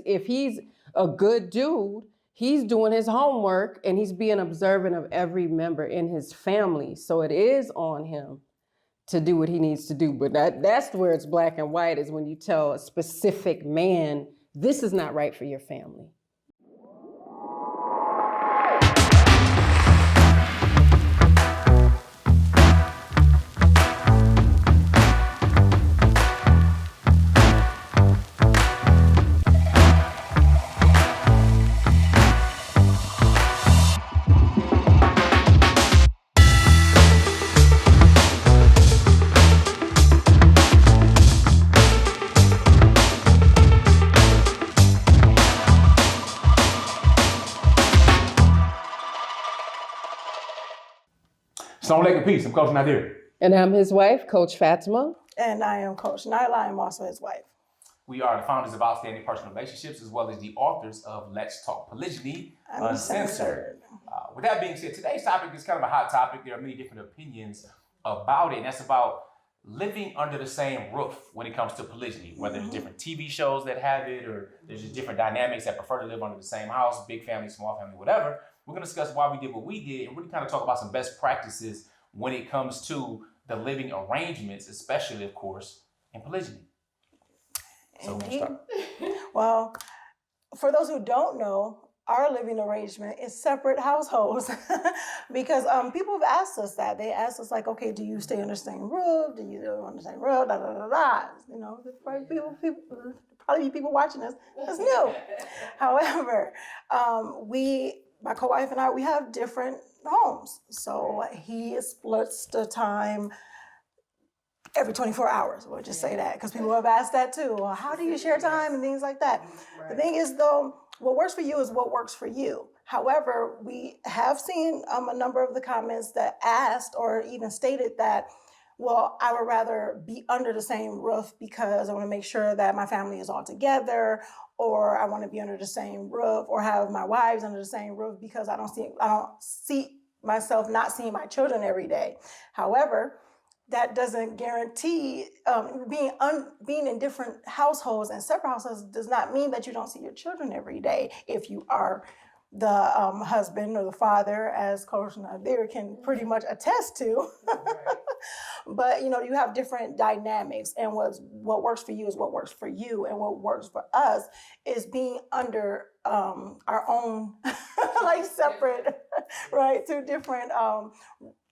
If he's a good dude, he's doing his homework and he's being observant of every member in his family. So it is on him to do what he needs to do. But that's where it's black and white, is when you tell a specific man, this is not right for your family. Assalamu alaikum, peace. I'm Coach Nazir. And I'm his wife, Coach Fatimah. And I am Coach Nyla. I am also his wife. We are the founders of Outstanding Personal Relationships, as well as the authors of Let's Talk Polygamy Uncensored. With that being said, today's topic is kind of a hot topic. There are many different opinions about it, and that's about living under the same roof when it comes to polygyny, whether there's different TV shows that have it, or there's just different dynamics that prefer to live under the same house, big family, small family, whatever. We're going to discuss why we did what we did and really kind of talk about some best practices when it comes to the living arrangements, especially, of course, in polygyny. So we'll start. Well, for those who don't know, our living arrangement is separate households because people have asked us that. They asked us like, okay, do you stay under the same roof? Do you live under the same roof? Da, da, da, da. You know, there's probably people watching us. That's new. However, my co-wife and I, we have different homes. So he splits the time every 24 hours. We'll just say that, because people have asked that too. Well, how do you share time and things like that? Right. The thing is, though, what works for you is what works for you. However, we have seen a number of the comments that asked or even stated that, well, I would rather be under the same roof because I want to make sure that my family is all together, or I want to be under the same roof, or have my wives under the same roof because I don't see myself not seeing my children every day. However, that doesn't guarantee being in different households and separate households does not mean that you don't see your children every day if you are the husband or the father, as Coach Nazir can pretty much attest to. But you have different dynamics, and what works for you is what works for you, and what works for us is being under our own like separate, right, two different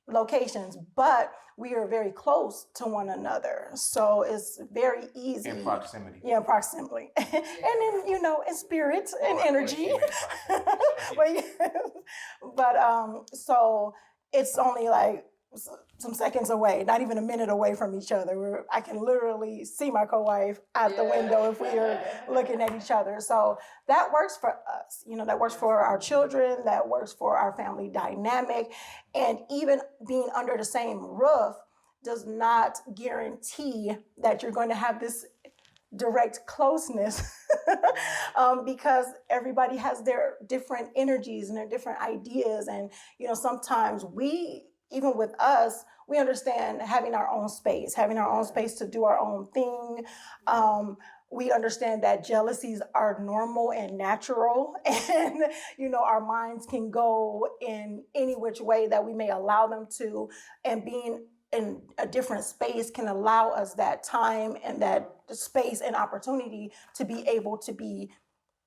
locations, but we are very close to one another, so it's very easy. In proximity. Yeah, proximity. And then, in spirit and energy. So it's only like some seconds away, not even a minute away from each other. I can literally see my co-wife out the window if we are looking at each other. So that works for us. That works for our children, that works for our family dynamic. And even being under the same roof does not guarantee that you're going to have this direct closeness because everybody has their different energies and their different ideas. And, sometimes even with us, we understand having our own space to do our own thing. We understand that jealousies are normal and natural, and our minds can go in any which way that we may allow them to, and being in a different space can allow us that time and that space and opportunity to be able to be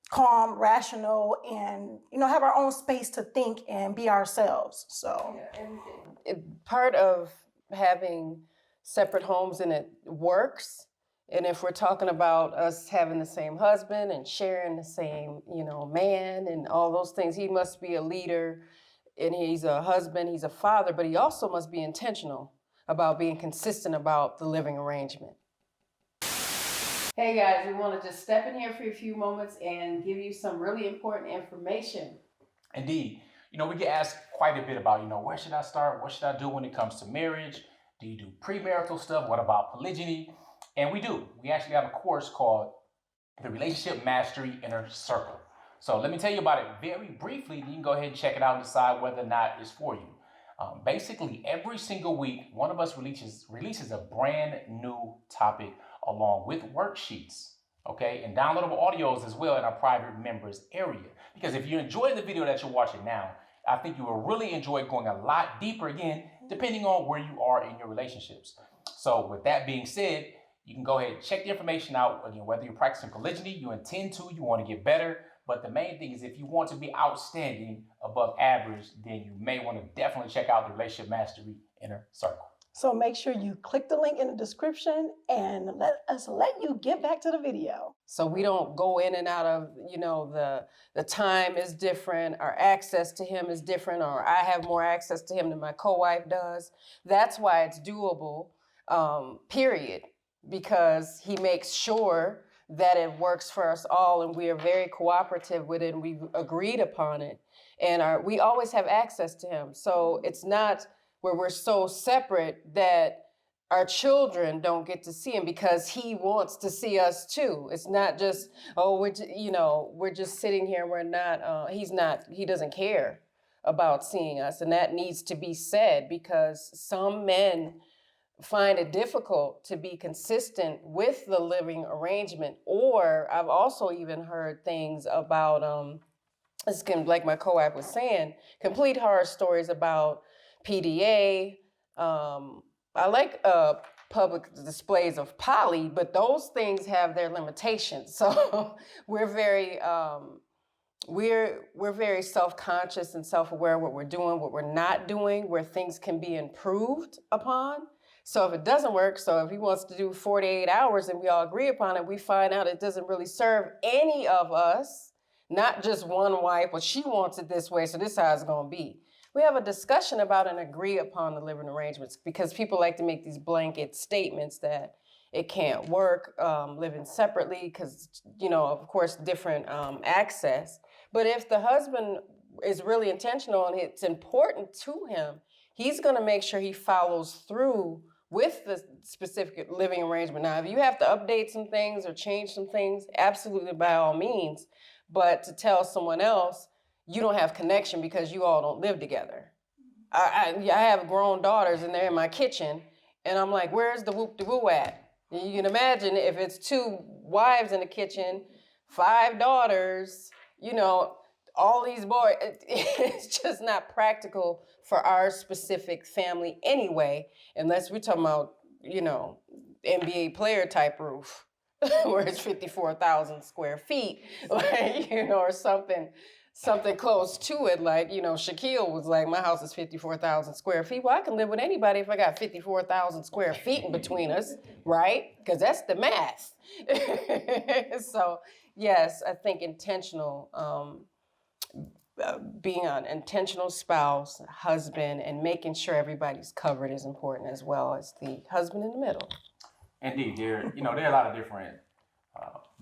calm, rational, and have our own space to think and be ourselves. So part of having separate homes, and it works. And if we're talking about us having the same husband and sharing the same, man and all those things, he must be a leader, and he's a husband, he's a father, but he also must be intentional about being consistent about the living arrangement. Hey guys, we want to just step in here for a few moments and give you some really important information. Indeed. We get asked quite a bit about, where should I start? What should I do when it comes to marriage? Do you do premarital stuff? What about polygyny? And we do. We actually have a course called the Relationship Mastery Inner Circle. So let me tell you about it very briefly. You can go ahead and check it out and decide whether or not it's for you. Basically, every single week, one of us releases a brand new topic along with worksheets okay, and downloadable audios as well in our private members area. Because if you're enjoying the video that you're watching now, I think you will really enjoy going a lot deeper again, depending on where you are in your relationships. So with that being said, you can go ahead and check the information out. Again, whether you're practicing polygyny, you intend to, you want to get better. But the main thing is if you want to be outstanding, above average, then you may want to definitely check out the Relationship Mastery Inner Circle. So make sure you click the link in the description and let you get back to the video. So we don't go in and out of, the time is different, our access to him is different, or I have more access to him than my co-wife does. That's why it's doable, period, because he makes sure that it works for us all and we are very cooperative with it and we've agreed upon it. And we always have access to him. So it's not where we're so separate that our children don't get to see him because he wants to see us too. It's not just, we're just sitting here. We're not, he doesn't care about seeing us. And that needs to be said because some men find it difficult to be consistent with the living arrangement. Or I've also even heard things about, like my co-wife was saying, complete horror stories about PDA. I like public displays of poly, but those things have their limitations. So we're very self-conscious and self-aware of what we're doing, what we're not doing, where things can be improved upon. So if it doesn't work, so if he wants to do 48 hours and we all agree upon it, we find out it doesn't really serve any of us, not just one wife, but she wants it this way, so this is how it's gonna be. We have a discussion about and agree upon the living arrangements because people like to make these blanket statements that it can't work living separately because, of course, different access. But if the husband is really intentional and it's important to him, he's going to make sure he follows through with the specific living arrangement. Now, if you have to update some things or change some things, absolutely by all means. But to tell someone else, you don't have connection because you all don't live together. I have grown daughters and they're in my kitchen and I'm like, where's the whoop-de-woo at? You can imagine if it's 2 wives in the kitchen, 5 daughters, all these boys, it's just not practical for our specific family anyway, unless we're talking about, NBA player type roof where it's 54,000 square feet, or something close to it. Like, Shaquille was like, my house is 54,000 square feet. Well, I can live with anybody if I got 54,000 square feet in between us, right? Because that's the math. So, yes, I think intentional, being an intentional spouse, husband, and making sure everybody's covered is important as well as the husband in the middle. Indeed, there are a lot of different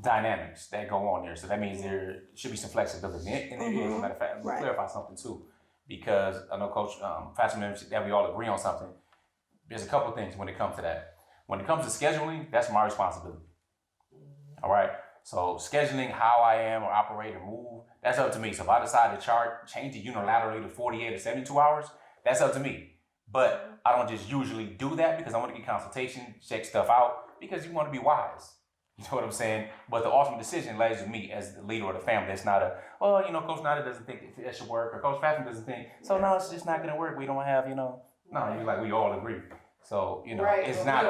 dynamics that go on there. So that means there should be some flexibility. And there is, as a matter of fact, let me clarify something too, because I know Coach Fatimah that we all agree on something. There's a couple of things when it comes to that. When it comes to scheduling, that's my responsibility. All right? So scheduling how I am or operate or move, that's up to me. So if I decide to change it unilaterally to 48 or 72 hours, that's up to me. But I don't just usually do that because I want to get consultation, check stuff out, because you want to be wise. You know what I'm saying? But the ultimate decision lays with me as the leader of the family. It's not Coach Nyla doesn't think that should work, or Coach Fatimah doesn't think, so no, it's just not going to work. We don't have, no, you're like, we all agree. So, right, it's not,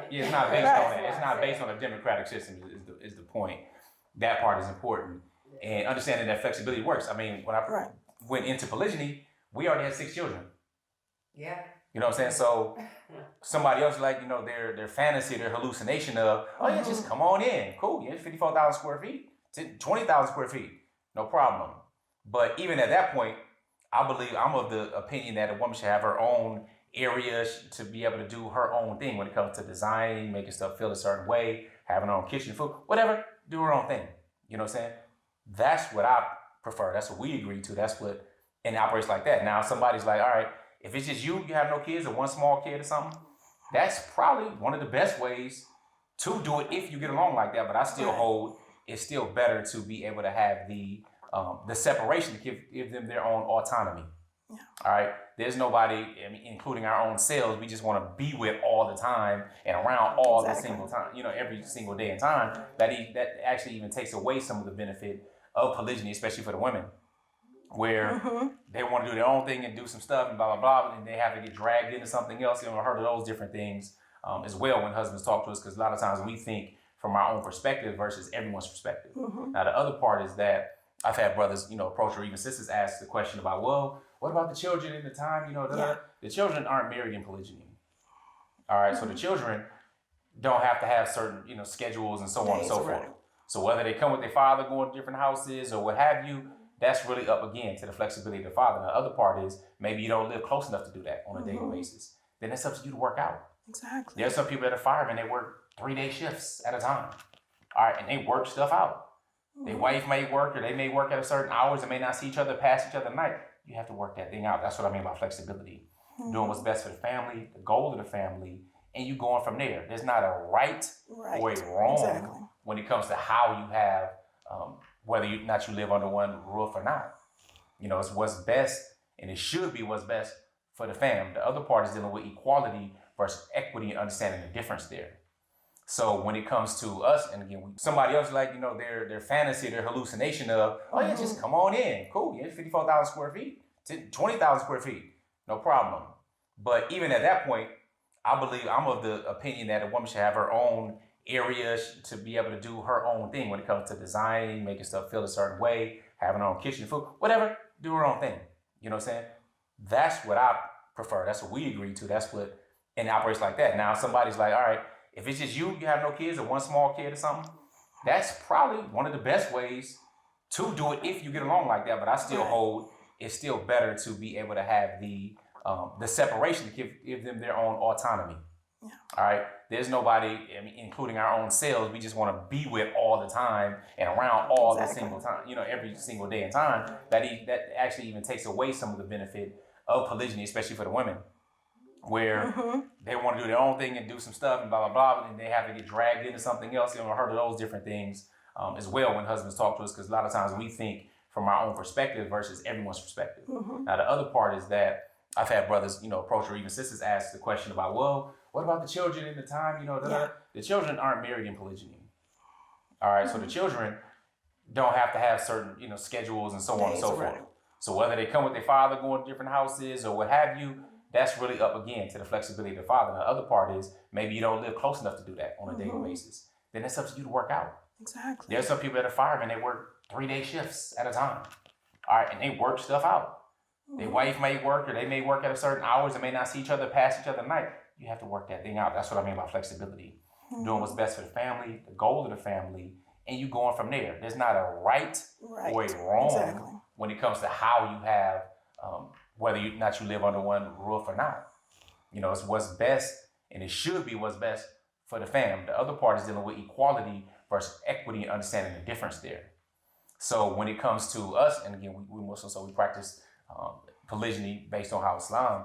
it's not based on that. It's not based on a democratic system is the point. That part is important. And understanding that flexibility works. I mean, when I went into polygyny, we already had 6 children. Yeah. You know what I'm saying? So somebody else, their fantasy, their hallucination of, oh yeah, just come on in. Cool, yeah, 54,000 square feet, 20,000 square feet, no problem. But even at that point, I believe I'm of the opinion that a woman should have her own area to be able to do her own thing when it comes to designing, making stuff feel a certain way, having her own kitchen, food, whatever, do her own thing. You know what I'm saying? That's what I prefer. That's what we agree to. That's what, and it operates like that. Now somebody's like, all right, if it's just you have no kids or one small kid or something, that's probably one of the best ways to do it if you get along like that. But I still hold it's still better to be able to have the separation to give them their own autonomy. All right. There's nobody, I mean, including our own selves, we just want to be with all the time and around all the single time, every single day and time. That actually even takes away some of the benefit of polygyny, especially for the women, where they want to do their own thing and do some stuff and blah, blah, blah, and then they have to get dragged into something else. I've heard of those different things as well when husbands talk to us, because a lot of times we think from our own perspective versus everyone's perspective. Now, the other part is that I've had brothers, approach, or even sisters ask the question about, well, what about the children in the time, the children aren't married in polygyny. All right, so the children don't have to have certain, schedules and so on and so forth. So whether they come with their father going to different houses or what have you, that's really up again to the flexibility of the father. Now, the other part is maybe you don't live close enough to do that on a daily basis. Then it's up to you to work out. Exactly. There's some people that are firemen, they work 3-day shifts at a time. All right, and they work stuff out. Their wife may work, or they may work at a certain hours and may not see each other past each other at night. You have to work that thing out. That's what I mean by flexibility. Doing what's best for the family, the goal of the family, and you going from there. There's not a right or a wrong when it comes to how you have, whether you live under one roof or not. It's what's best, and it should be what's best for the fam. The other part is dealing with equality versus equity and understanding the difference there. So when it comes to us, and again, somebody else their fantasy, their hallucination of, oh yeah, just come on in, cool, 54,000 square feet, 20,000 square feet, no problem. But even at that point, I'm of the opinion that a woman should have her own area to be able to do her own thing when it comes to designing, making stuff feel a certain way, having her own kitchen, food, whatever, do her own thing. You know what I'm saying? That's what I prefer. That's what we agree to. And it operates like that. Now, somebody's like, all right, if it's just you have no kids or one small kid or something, that's probably one of the best ways to do it if you get along like that. But I still hold it's still better to be able to have the separation to give them their own autonomy. Yeah. All right. There's nobody, including our own selves, we just want to be with all the time and around all the single time, every single day and time. That actually even takes away some of the benefit of polygyny, especially for the women, where they want to do their own thing and do some stuff and blah, blah, blah, and then they have to get dragged into something else. I've heard of those different things as well when husbands talk to us, because a lot of times we think from our own perspective versus everyone's perspective. Now, the other part is that I've had brothers, approach, or even sisters ask the question about, well, what about the children in the time, the children aren't married in polygyny. All right, so the children don't have to have certain, schedules and so on and so forth. So whether they come with their father going to different houses or what have you, that's really up again to the flexibility of the father. Now, the other part is maybe you don't live close enough to do that on a daily basis. Then it's up to you to work out. Exactly. There's some people that are firemen, they work 3-day shifts at a time. All right, and they work stuff out. Their wife may work, or they may work at a certain hours and may not see each other past each other at night. You have to work that thing out. That's what I mean by flexibility. Doing what's best for the family, the goal of the family, and you going from there. There's not a right or a wrong when it comes to how you have, whether you live under one roof or not. It's what's best, and it should be what's best for the fam. The other part is dealing with equality versus equity and understanding the difference there. So when it comes to us, and again, we Muslims, so we practice polygyny based on how Islam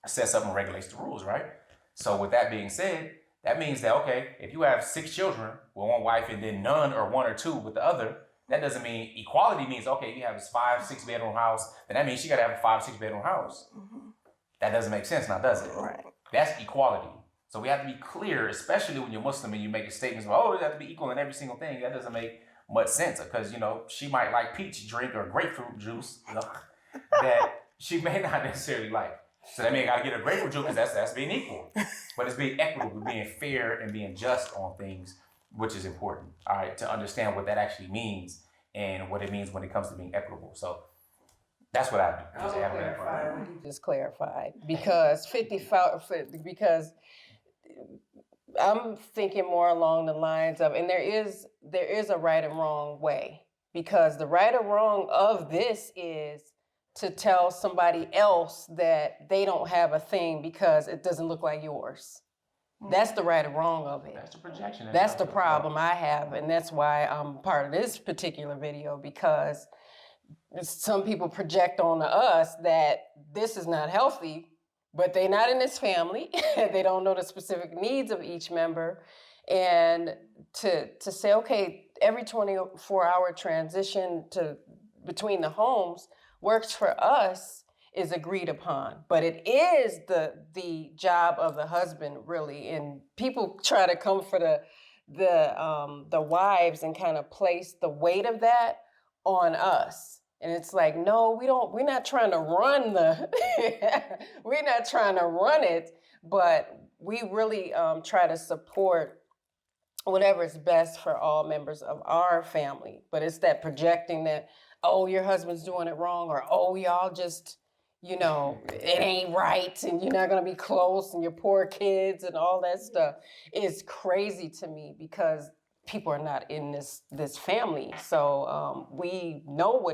sets up and regulates the rules, right? So with that being said, that means that, okay, if you have 6 children with one wife and then none or 1 or 2 with the other, that doesn't mean equality means, okay, you have a 5-6 bedroom house, then that means she got to have a 5-6 bedroom house. That doesn't make sense now, does it? Right. That's equality. So we have to be clear, especially when you're Muslim and you make statements about, oh, it has to be equal in every single thing. That doesn't make much sense, because, she might like peach drink or grapefruit juice, that she may not necessarily like. So that means I got to get a grapefruit juice, because that's being equal. But it's being equitable, being fair and being just on things, which is important, all right, to understand what that actually means and what it means when it comes to being equitable. So that's what I do. Just clarified, because because I'm thinking more along the lines of, and there is a right and wrong way, because the right or wrong of this is to tell somebody else that they don't have a thing because it doesn't look like yours. That's the right or wrong of it. That's the projection. That's the problem I have, and that's why I'm part of this particular video, because some people project on us that this is not healthy, but they're not in this family. They don't know the specific needs of each member. And to say, okay, every 24-hour transition between the homes works for us is agreed upon. But it is the job of the husband, really. And people try to come for the wives and kind of place the weight of that on us. And it's like, no, we're not trying to run we're not trying to run it, but we really try to support whatever is best for all members of our family. But it's that projecting that, oh, your husband's doing it wrong, or oh, y'all just, it ain't right, and you're not gonna be close, and your poor kids and all that stuff is crazy to me, because people are not in this family. So we know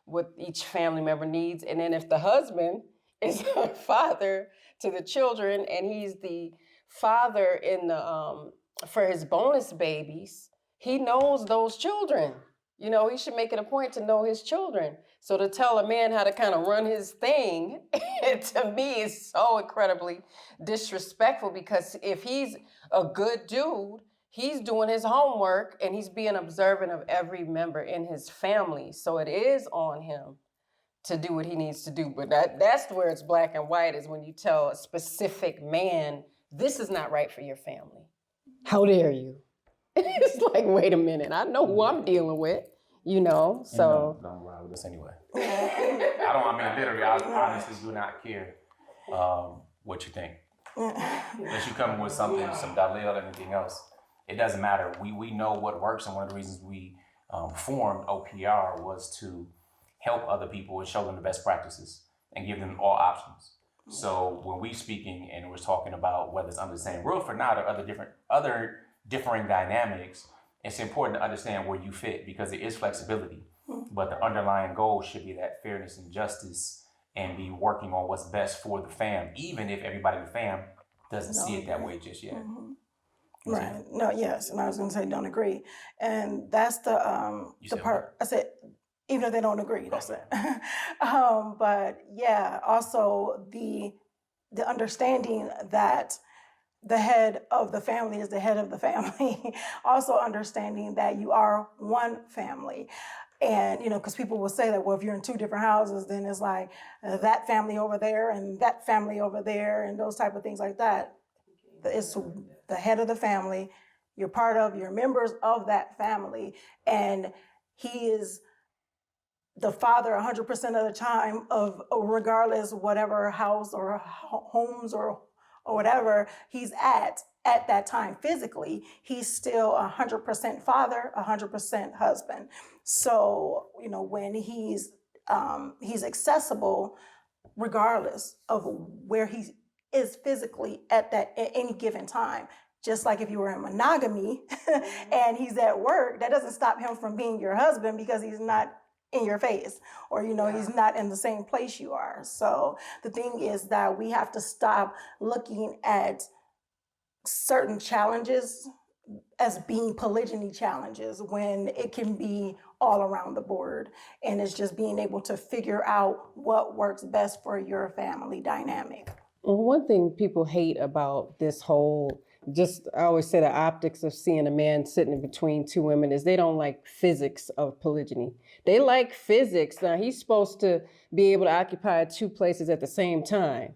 what each family member needs. And then if the husband is a father to the children, and he's the father in the for his bonus babies, he knows those children. He should make it a point to know his children. So to tell a man how to kind of run his thing, to me, is so incredibly disrespectful, because if he's a good dude, he's doing his homework and he's being observant of every member in his family. So it is on him to do what he needs to do. But that's where it's black and white, is when you tell a specific man, this is not right for your family. How dare you? It's like, wait a minute, I know who I'm dealing with, so. Don't ride with us anyway. Literally, I honestly do not care what you think. Unless you come with some dalil or anything else, it doesn't matter. We know what works, and one of the reasons we formed OPR was to help other people and show them the best practices and give them all options. So when we speaking and we're talking about whether it's under the same roof or not, or other differing dynamics, it's important to understand where you fit, because there is flexibility. But the underlying goal should be that fairness and justice, and be working on what's best for the fam, even if everybody in the fam doesn't see it that way just yet. Right. No, yes. And I was going to say, don't agree. And that's the part. I said, even if they don't agree, that's it. But yeah, also the understanding that the head of the family is the head of the family. Also understanding that you are one family. And, because people will say that, well, if you're in two different houses, then it's like that family over there and that family over there, and those type of things like that. It's the head of the family. You're members of that family. And he is the father 100% of the time, of regardless whatever house or homes or whatever he's at that time physically, he's still 100% father, 100% husband. So, when he's accessible, regardless of where he is physically at any given time. Just like if you were in monogamy and he's at work, that doesn't stop him from being your husband, because he's not in your face, or he's not in the same place you are. So the thing is that we have to stop looking at certain challenges as being polygyny challenges, when it can be all around the board, and it's just being able to figure out what works best for your family dynamic. Well, one thing people hate about this whole, I always say, the optics of seeing a man sitting in between two women, is they don't like physics of polygyny. They like physics. Now, he's supposed to be able to occupy two places at the same time,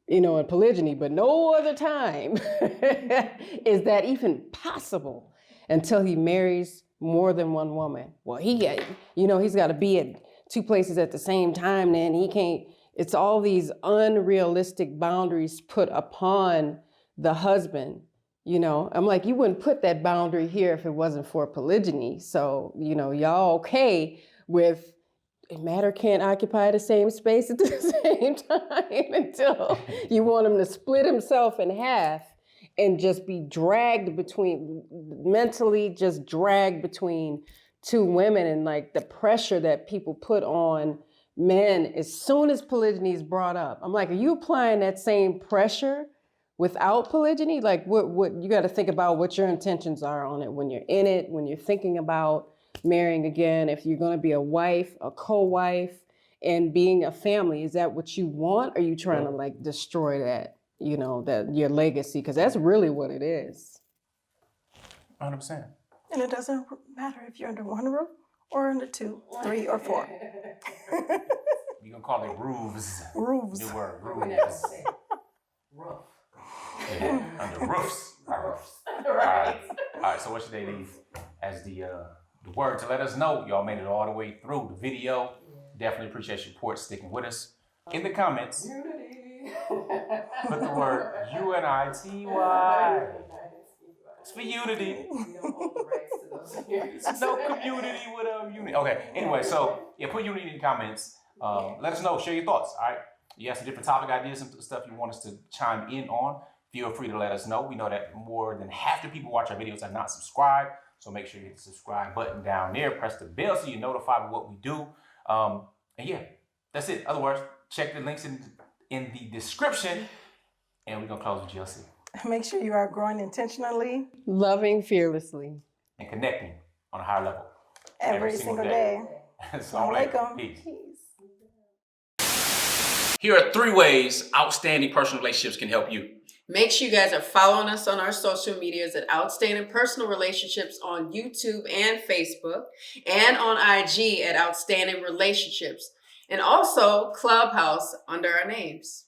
in polygyny, but no other time is that even possible until he marries more than one woman. Well, he's got to be at two places at the same time, then he can't. It's all these unrealistic boundaries put upon the husband. I'm like, you wouldn't put that boundary here if it wasn't for polygyny. So, y'all okay with matter can't occupy the same space at the same time, until you want him to split himself in half and just be mentally dragged between two women. And like the pressure that people put on men as soon as polygyny is brought up. I'm like, are you applying that same pressure without polygyny? Like what you got to think about what your intentions are on it when you're in it, when you're thinking about marrying again, if you're going to be a wife, a co-wife, and being a family. Is that what you want? Or are you trying to like destroy that, that your legacy? Because that's really what it is. 100%. And it doesn't matter if you're under one roof or under two, three, or four. We're gonna call it roofs. Roofs. New word, We never roofs. say roof. Yeah, under roofs. Roofs. All Right. right. So what should they leave as the word to let us know y'all made it all the way through the video? Definitely appreciate your support, sticking with us. In the comments, Unity. put the word UNITY. It's for unity. We don't hold the rights to those years. It's no community without unity. Okay. Anyway, so yeah, put unity in the comments. Let us know. Share your thoughts. All right. You have some different topic ideas, some stuff you want us to chime in on. Feel free to let us know. We know that more than half the people watch our videos are not subscribed. So make sure you hit the subscribe button down there. Press the bell so you're notified of what we do. And yeah, that's it. Otherwise, check the links in the description. And we're going to close with GLC. Make sure you are growing intentionally Loving fearlessly. And connecting on a higher level. every single day. Assalamu alaikum. Peace. Here are 3 ways outstanding personal relationships can help you. Make sure you guys are following us on our social medias at Outstanding Personal Relationships on YouTube and Facebook, and on IG at Outstanding Relationships, and also Clubhouse under our names.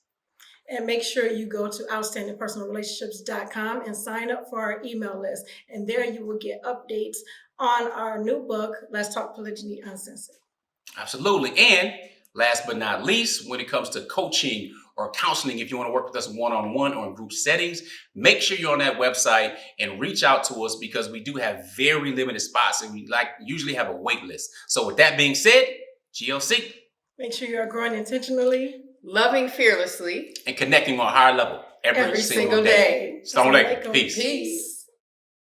And make sure you go to outstandingpersonalrelationships.com and sign up for our email list. And there you will get updates on our new book, Let's Talk Polygyny Uncensored. Absolutely. And last but not least, when it comes to coaching or counseling, if you want to work with us one-on-one or in group settings, make sure you're on that website and reach out to us, because we do have very limited spots and we usually have a wait list. So with that being said, GLC. Make sure you are growing intentionally, Loving fearlessly. And connecting on a higher level every single day. Assalamu alaikum. Peace. Peace.